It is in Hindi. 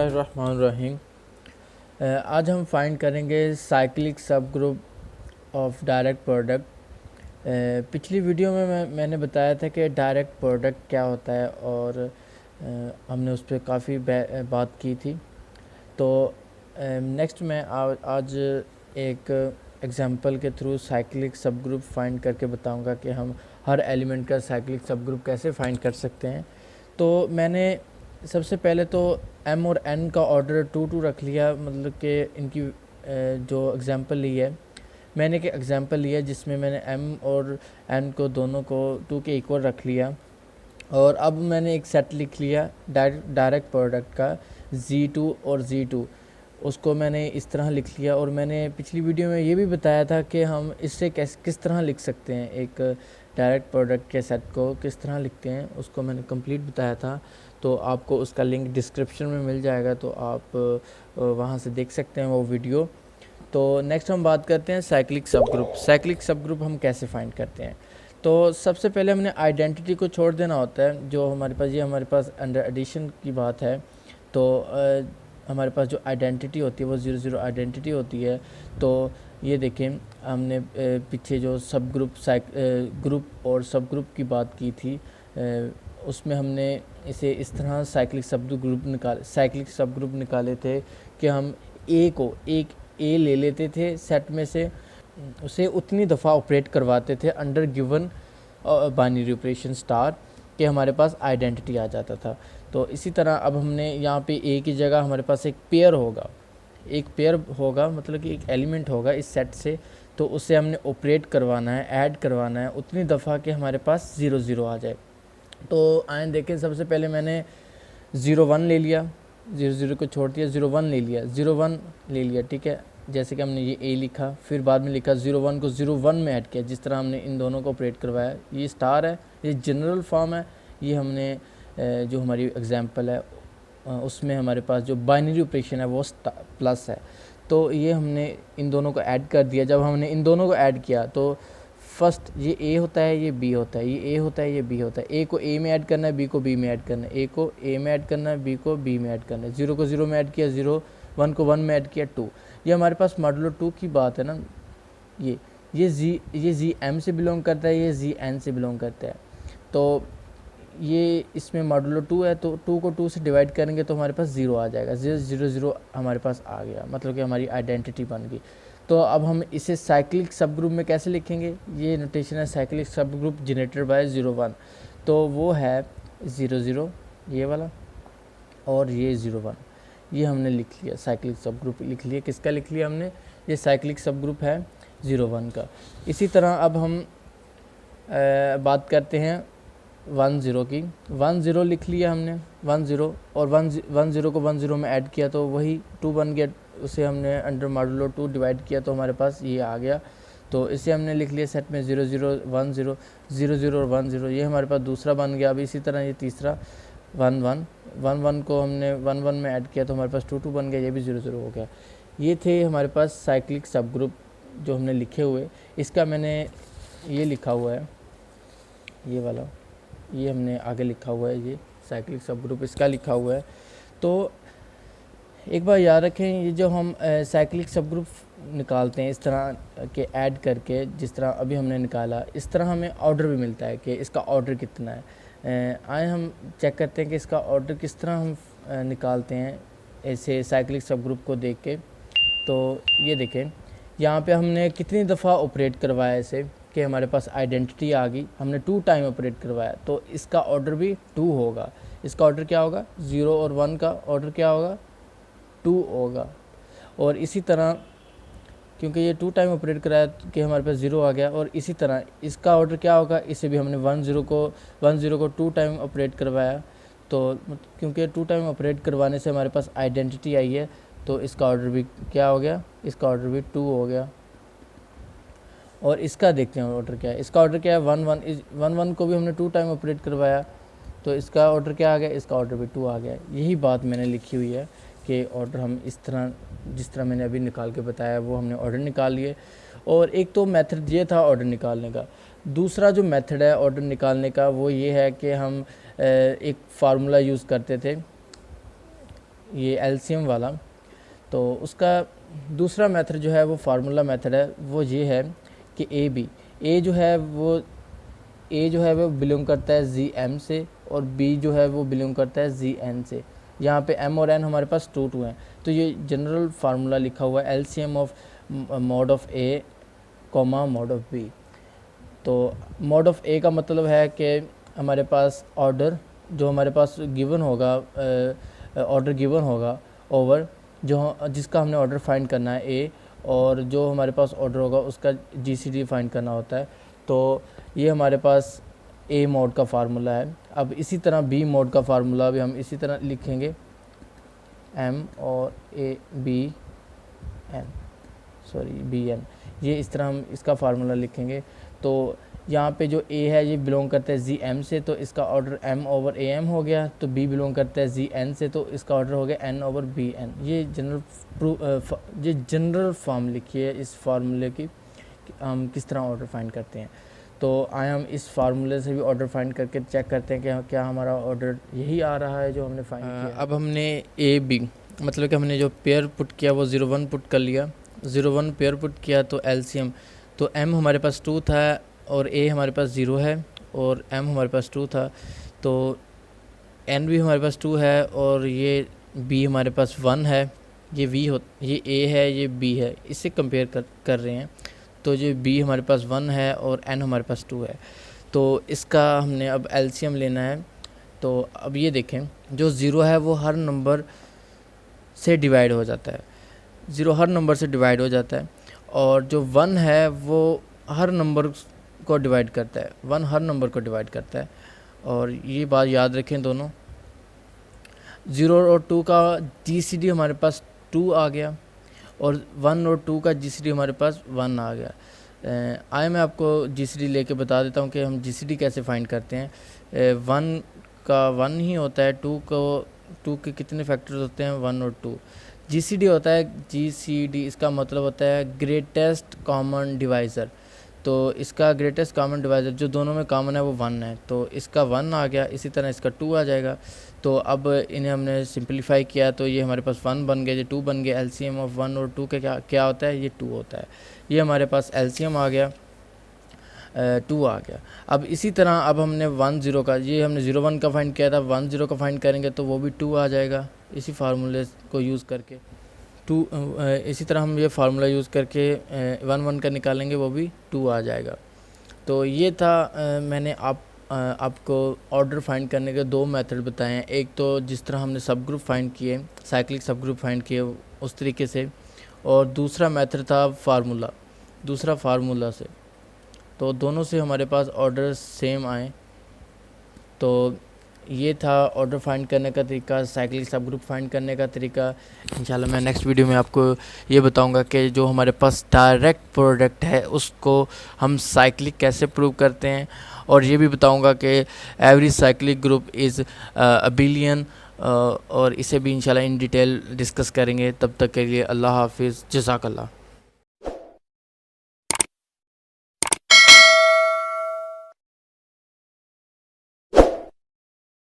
बिस्मिल्लाहिर्रहमानिर्रहीम। आज हम फाइंड करेंगे साइक्लिक सब ग्रुप ऑफ डायरेक्ट प्रोडक्ट। पिछली वीडियो में मैंने बताया था कि डायरेक्ट प्रोडक्ट क्या होता है और हमने उस पर काफ़ी बात की थी। तो नेक्स्ट मैं आज एक एग्जांपल के थ्रू साइक्लिक सब ग्रुप फाइंड करके बताऊंगा कि हम हर एलिमेंट का साइक्लिक सब ग्रुप कैसे फाइंड कर सकते हैं। तो मैंने सबसे पहले तो m और n का ऑर्डर 2 रख लिया, मतलब कि इनकी जो एग्जांपल ली है, मैंने एक एग्जांपल लिया जिसमें मैंने m और n को दोनों को 2 के इक्वल रख लिया। और अब मैंने एक सेट लिख लिया डायरेक्ट प्रोडक्ट का Z2 और Z2, उसको मैंने इस तरह लिख लिया। और मैंने पिछली वीडियो में ये भी बताया था कि हम इससे किस तरह लिख सकते हैं, एक डायरेक्ट प्रोडक्ट के सेट को किस तरह लिखते हैं, उसको मैंने कंप्लीट बताया था। तो आपको उसका लिंक डिस्क्रिप्शन में मिल जाएगा, तो आप वहाँ से देख सकते हैं वो वीडियो। तो नेक्स्ट हम बात करते हैं साइक्लिक सब ग्रुप। साइक्लिक सब ग्रुप हम कैसे फाइंड करते हैं। तो सबसे पहले हमने आइडेंटिटी को छोड़ देना होता है। जो हमारे पास अंडर एडिशन की बात है, तो हमारे पास जो आइडेंटिटी होती है वो 00 आइडेंटिटी होती है। तो ये देखें, हमने पीछे जो सब ग्रुप ग्रुप और सब ग्रुप की बात की थी, उसमें हमने इसे इस तरह साइक्लिक सब ग्रुप निकाले थे कि हम एक ए ले लेते थे सेट में से, उसे उतनी दफ़ा ऑपरेट करवाते थे under given binary operation star कि हमारे पास आइडेंटिटी आ जाता था। तो इसी तरह अब हमने यहाँ पे ए की जगह हमारे पास एक पेयर होगा, मतलब कि एक एलिमेंट होगा इस सेट से, तो उसे हमने ऑपरेट करवाना है, ऐड करवाना है उतनी दफ़ा कि हमारे पास 00 आ जाए। तो आए देखें, सबसे पहले मैंने 01 ले लिया, 00 को छोड़ दिया, 01 ले लिया, 01 ले लिया, ठीक है। जैसे कि हमने ये ए लिखा, फिर बाद में लिखा 01 को 01 में ऐड किया, जिस तरह हमने इन दोनों को ऑपरेट करवाया। ये स्टार है, ये जनरल फॉर्म है। ये हमने जो हमारी एग्जांपल है उसमें हमारे पास जो बाइनरी ऑपरेशन है वो प्लस है। तो ये हमने इन दोनों को ऐड कर दिया। जब हमने इन दोनों को ऐड किया तो फर्स्ट ये ए होता है, ये बी होता है, ये ए होता है, ये बी होता है। ए को ए में ऐड करना है, बी को बी में ऐड करना है, ए को ए में ऐड करना है, बी को बी में ऐड करना है। 0 को 0 में ऐड किया 0, 1 को 1 में ऐड किया 2। ये हमारे पास मॉडुलो 2 की बात है ना। ये जी एम से बिलोंग करता है, ये जी एन से बिलोंग करता है। तो ये इसमें मॉडुलो 2 है, तो 2 को 2 से डिवाइड करेंगे तो हमारे पास 0 आ जाएगा। 0 हमारे पास आ गया, मतलब कि हमारी आइडेंटिटी बन गई। तो अब हम इसे साइक्लिक सब ग्रुप में कैसे लिखेंगे, ये नोटेशन है साइक्लिक सब ग्रुप जनरेटेड बाय 01। तो वो है 00 ये वाला और ये 01, ये हमने लिख लिया, साइक्लिक सब ग्रुप लिख लिया। किसका लिख लिया हमने, ये साइक्लिक सब ग्रुप है 01 का। इसी तरह अब हम बात करते हैं 10 की। 10 लिख लिया हमने, 10 और 10 को 10 में ऐड किया तो वही 2 बन गया। उसे हमने अंडर मॉडुलो 2 डिवाइड किया तो हमारे पास ये आ गया। तो इसे हमने लिख लिया सेट में 00 10 00 और 10, ये हमारे पास दूसरा बन गया। अब इसी तरह ये तीसरा 11 को हमने 11 में ऐड किया तो हमारे पास 2 बन गया, ये भी 00 हो गया। ये थे हमारे पास साइक्लिक सब ग्रुप जो हमने लिखे हुए। इसका मैंने ये लिखा हुआ है, ये वाला, ये हमने आगे लिखा हुआ है, ये साइक्लिक सब ग्रुप इसका लिखा हुआ है। तो एक बार याद रखें, ये जो हम साइक्लिक सब ग्रुप निकालते हैं इस तरह के ऐड करके, जिस तरह अभी हमने निकाला, इस तरह हमें ऑर्डर भी मिलता है कि इसका ऑर्डर कितना है। आए हम चेक करते हैं कि इसका ऑर्डर किस तरह हम निकालते हैं ऐसे साइक्लिक सब ग्रुप को देख के। तो ये देखें, यहाँ पे हमने कितनी दफ़ा ऑपरेट करवाया इसे कि हमारे पास आइडेंटिटी आ गई। हमने 2 टाइम ऑपरेट करवाया, तो इसका ऑर्डर भी 2 होगा। इसका ऑर्डर क्या होगा, 0 और 1 का ऑर्डर क्या होगा, 2 होगा। और इसी तरह क्योंकि ये 2 टाइम ऑपरेट कराया कि हमारे पास 0 आ गया, और इसी तरह इसका ऑर्डर क्या होगा, इसे भी हमने 10 को 2 टाइम ऑपरेट करवाया। तो क्योंकि 2 टाइम ऑपरेट करवाने से हमारे पास आइडेंटिटी आई है, तो इसका ऑर्डर भी क्या हो गया, इसका ऑर्डर भी 2 हो गया। और इसका देखते हैं ऑर्डर क्या है। इसका ऑर्डर क्या है, 11 को भी हमने 2 टाइम ऑपरेट करवाया, तो इसका ऑर्डर क्या आ गया, इसका ऑर्डर भी 2 आ गया। यही बात मैंने लिखी हुई है कि ऑर्डर हम इस तरह, जिस तरह मैंने अभी निकाल के बताया, वो हमने ऑर्डर निकाल लिए। और एक तो मेथड ये था ऑर्डर निकालने का। दूसरा जो मेथड है ऑर्डर निकालने का वो ये है कि हम एक फार्मूला यूज़ करते थे। ये एलसीएम वाला। तो उसका दूसरा मेथड जो है वो फार्मूला मेथड है, वो ये है कि ए जो है वो बिलोंग करता है जी एम से, और बी जो है वो बिलोंग करता है जी एन से। यहाँ पे एम और एन हमारे पास टू हैं। तो ये जनरल फार्मूला लिखा हुआ है LCM of mod of a comma mod of b. तो मॉड ऑफ ए का मतलब है कि हमारे पास ऑर्डर जो हमारे पास गिवन होगा, ऑर्डर गिवन होगा ओवर जिसका हमने ऑर्डर फाइंड करना है ए, और जो हमारे पास ऑर्डर होगा उसका जीसीडी फाइंड करना होता है। तो ये हमारे पास ए मोड का फार्मूला है। अब इसी तरह बी मोड का फार्मूला भी हम इसी तरह लिखेंगे, एम और ए बी एन, ये इस तरह हम इसका फार्मूला लिखेंगे। तो यहाँ पे जो ए है ये बिलोंग करता है जी एम से, तो इसका order m over a m हो गया। तो बी बिलोंग करता है जी एन से, तो इसका ऑर्डर हो गया एन ओवर बी एन। ये जनरल फॉर्म लिखी है इस फार्मूले की कि हम किस तरह ऑर्डर फाइंड करते हैं। तो आए हम इस फार्मूले से भी ऑर्डर फाइंड करके चेक करते हैं कि क्या हमारा ऑर्डर यही आ रहा है जो हमने फाइंड किया। अब हमने ए बी मतलब कि हमने जो पेयर पुट किया वो 0 1 पुट कर लिया, 0 1 पेयर पुट किया तो एलसीएम, तो एम हमारे पास 2 था और ए हमारे पास 0 है और एम हमारे पास 2 था, तो एन भी हमारे पास 2 है और ये बी हमारे पास 1 है, ये ए है, ये बी है, इससे कंपेयर कर रहे हैं। तो ये बी हमारे पास 1 है और एन हमारे पास 2 है। तो इसका हमने अब एलसीएम लेना है। तो अब ये देखें, जो 0 है वो हर नंबर से डिवाइड हो जाता है, 0 हर नंबर से डिवाइड हो जाता है, और जो 1 है वो हर नंबर को डिवाइड करता है, 1 हर नंबर को डिवाइड करता है। और ये बात याद रखें दोनों, 0 और 2 का जीसीडी हमारे पास 2 आ गया और 1 और 2 का जीसीडी हमारे पास 1 आ गया। आए मैं आपको जीसीडी लेके बता देता हूँ कि हम जीसीडी कैसे फाइंड करते हैं। 1 का 1 ही होता है, 2 के कितने फैक्टर्स होते हैं, 1 और 2। जीसीडी होता है जीसीडी, इसका मतलब होता है ग्रेटेस्ट कॉमन डिवाइज़र। तो इसका ग्रेटेस्ट कॉमन डिवाइज़र जो दोनों में कॉमन है वो 1 है, तो इसका 1 आ गया, इसी तरह इसका 2 आ जाएगा। तो अब इन्हें हमने सिंपलीफाई किया तो ये हमारे पास 1 बन गया, ये 2 बन गया। एलसीएम ऑफ 1 और 2 का क्या होता है, ये 2 होता है। ये हमारे पास एलसीएम आ गया, 2 आ गया। अब इसी तरह अब हमने 1 0 का, ये हमने 0 1 का फाइंड किया था, 1 0 का फाइंड करेंगे तो वो भी 2 आ जाएगा इसी फार्मूले को यूज़ करके। इसी तरह हम ये फार्मूला यूज़ करके 1 1 का निकालेंगे, वो भी 2 आ जाएगा। तो ये था मैंने आपको ऑर्डर फाइंड करने के 2 मेथड बताए हैं। एक तो जिस तरह हमने सब ग्रुप फाइंड किए, साइक्लिक सब ग्रुप फाइंड किए उस तरीके से, और दूसरा मेथड था फार्मूला से। तो दोनों से हमारे पास ऑर्डर सेम आए। तो ये था ऑर्डर फाइंड करने का तरीका, साइक्लिक सब ग्रुप फाइंड करने का तरीका। इंशाल्लाह मैं नेक्स्ट वीडियो में आपको ये बताऊंगा कि जो हमारे पास डायरेक्ट प्रोडक्ट है उसको हम साइक्लिक कैसे प्रूव करते हैं, और ये भी बताऊंगा कि every cyclic group is abelian, और इसे भी इंशाल्लाह इन डिटेल डिस्कस करेंगे। तब तक के लिए अल्लाह हाफिज़, जज़ाकल्लाह।